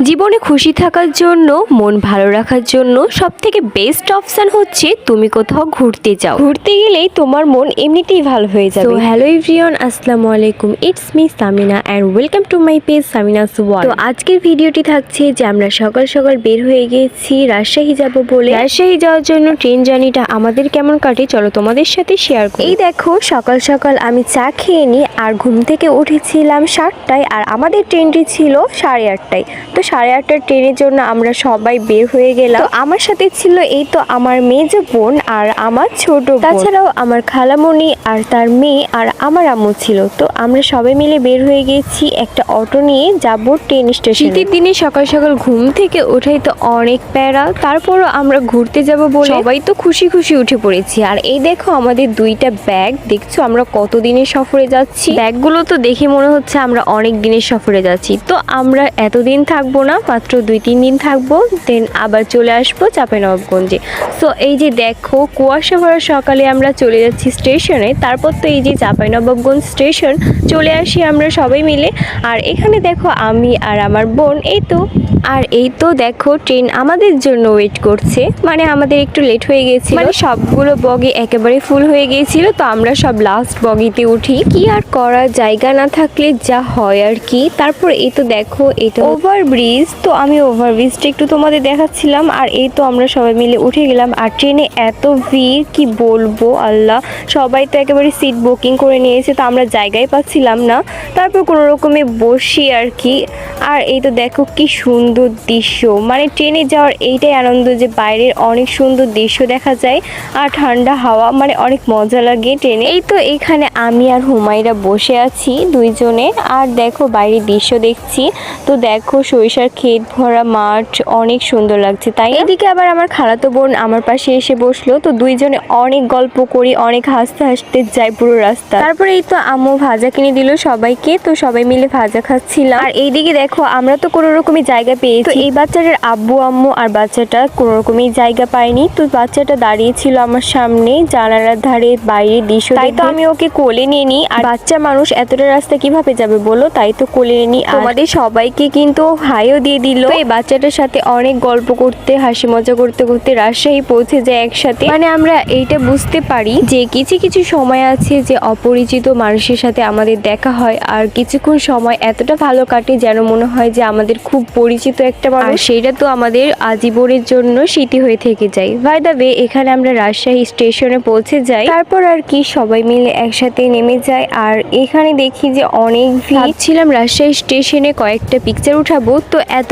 জীবনে খুশি থাকার জন্য, মন ভালো রাখার জন্য সবথেকে বেস্ট অপশন হচ্ছে তুমি কোথাও ঘুরতে যাও। ঘুরতে গেলেই তোমার মন এমনিতেই ভালো হয়ে যাবে। তো হ্যালো এভরিওয়ান, আসসালামু আলাইকুম, it's me Samina and welcome to my page Samina's world. তো আজকের ভিডিওটি থাকছে যে আমরা সকাল সকাল বের হয়ে গেছি রাজশাহী যাব বলে। রাজশাহী যাওয়ার জন্য ট্রেন জার্নিটা আমাদের কেমন কাটে চলো তোমাদের সাথে শেয়ার করি। এই দেখো সকাল সকাল আমি চা খেয়ে নিই আর ঘুম থেকে উঠেছিলাম 7টায় আর আমাদের ট্রেনটি ছিল 8:30টায়। তো 8:30টার ট্রেনের জন্য আমরা সবাই বের হয়ে গেলাম। তো আমার সাথে ছিল এই তো আমার মেজো বোন আর আমার ছোট বোন, তাছাড়াও আমার খালামণি আর তার মেয়ে আর আমার আম্মু ছিল। তো আমরা সবাই মিলে বের হয়ে গেছি একটা অটো নিয়ে যাব ট্রেন স্টেশন। শীতের দিনে সকাল সকাল ঘুম থেকে ওঠাই তো অনেক প্যারা, তারপরও আমরা ঘুরতে যাব বলে সবাই তো খুশি খুশি উঠে পড়েছি। আর এই দেখো আমাদের দুইটা ব্যাগ, দেখছো আমরা কতদিনের সফরে যাচ্ছি। ব্যাগগুলো তো দেখে মনে হচ্ছে আমরা অনেক দিনের সফরে যাচ্ছি। তো আমরা এতদিন থাকবো না, মাত্র 2-3 দিন থাকবো, দেন আবার চলে আসবো চাঁপাইনবাবগঞ্জে। সো এই যে দেখো কুয়াশা ভরা সকালে আমরা চলে যাচ্ছি স্টেশনে। তারপর তো এই যে চাঁপাইনবাবগঞ্জ স্টেশন চলে আসি আমরা সবাই মিলে। আর এখানে দেখো আমি আর আমার বোন এই তো দেখো ট্রেন আমাদের জন্য ওয়েট করছে, মানে আমাদের একটু লেট হয়ে গেছিল, মানে সবগুলো বগি একেবারে ফুল হয়ে গিয়েছিল। তো আমরা সব লাস্ট বগিতে উঠি, কি আর করা, জায়গা না থাকলে যা হয় আর কি। তারপর এই তো দেখো এটা ওভারব্রিজ, তো আমি ওভারব্রিজটা একটু তোমাদের দেখাচ্ছিলাম। আর এই তো আমরা সবাই মিলে উঠে গেলাম। আর ট্রেনে এত ভিড় কি বলবো, আল্লাহ, সবাই তো একেবারে সিট বুকিং করে নিয়েছে, তো আমরা জায়গায় পাচ্ছিলাম না। তারপর কোনো রকমে বসি আর কি। আর এই তো দেখো কি সুন্দর দৃশ্য, মানে ট্রেনে যাওয়ার এইটাই আনন্দ যে বাইরের অনেক সুন্দর দৃশ্য দেখা যায় আর ঠান্ডা হাওয়া, মানে অনেক মজা লাগে ট্রেনে। এই তো এখানে আমি আর হুমায়রা বসে আছি দুইজনে, আর দেখো বাইরের দৃশ্য দেখছি। তো দেখো সরিষার ক্ষেত ভরা মাঠ, অনেক সুন্দর লাগছে। তাই এদিকে আবার আমার খালাতো বোন আমার পাশে এসে বসলো। তো দুইজনে অনেক গল্প করি, অনেক হাসতে হাসতে যাই পুরো রাস্তা। তারপরে এই তো আম্মু ভাজা কিনে দিল সবাইকে, তো সবাই মিলে ভাজা খাচ্ছিলাম। আর এইদিকে দেখো আমরা তো কোনো রকমই জায়গা পেয়েছি, এই বাচ্চাটার আব্বু আম্মু আর বাচ্চাটা কোনো রকমই জায়গা পায়নি। তো বাচ্চাটা দাঁড়িয়েছিল আমার সামনে জানালার ধারে, বাইরে দৃশ্য, তাই তো আমি ওকে কোলে নিয়ে নিই। আর বাচ্চা মানুষ এতটা রাস্তা কিভাবে যাবে বলো, তাই তো কোলে নিয়ে নিই। আমাদের সবাইকে কিন্তু হাইও দিয়ে দিল। এই বাচ্চাটার সাথে অনেক গল্প করতে, হাসি মজা করতে করতে রাজশাহী পৌঁছে যায় একসাথে। মানে আমরা এইটা বুঝতে পারি যে কিছু কিছু সময় আছে যে অপরিচিত মানুষের সাথে আমাদের দেখা হয়, আর কিছুক্ষণ সময় এতটা ভালো কাটে যেন মনে হয় যে আমাদের খুব পরিচিত একটা মানুষ, সেটা তো আমাদের আজীবনের জন্য স্মৃতি হয়ে থেকে যায়। বাই দ্য ওয়ে, এখানে আমরা রাজশাহী স্টেশনে পৌঁছে যাই। তারপর আর কি সবাই মিলে একসাথে নেমে যায়। আর এখানে দেখি যে অনেক ভিড় ছিলাম। রাজশাহী স্টেশনে কয়েকটা পিকচার উঠাবো, তো এত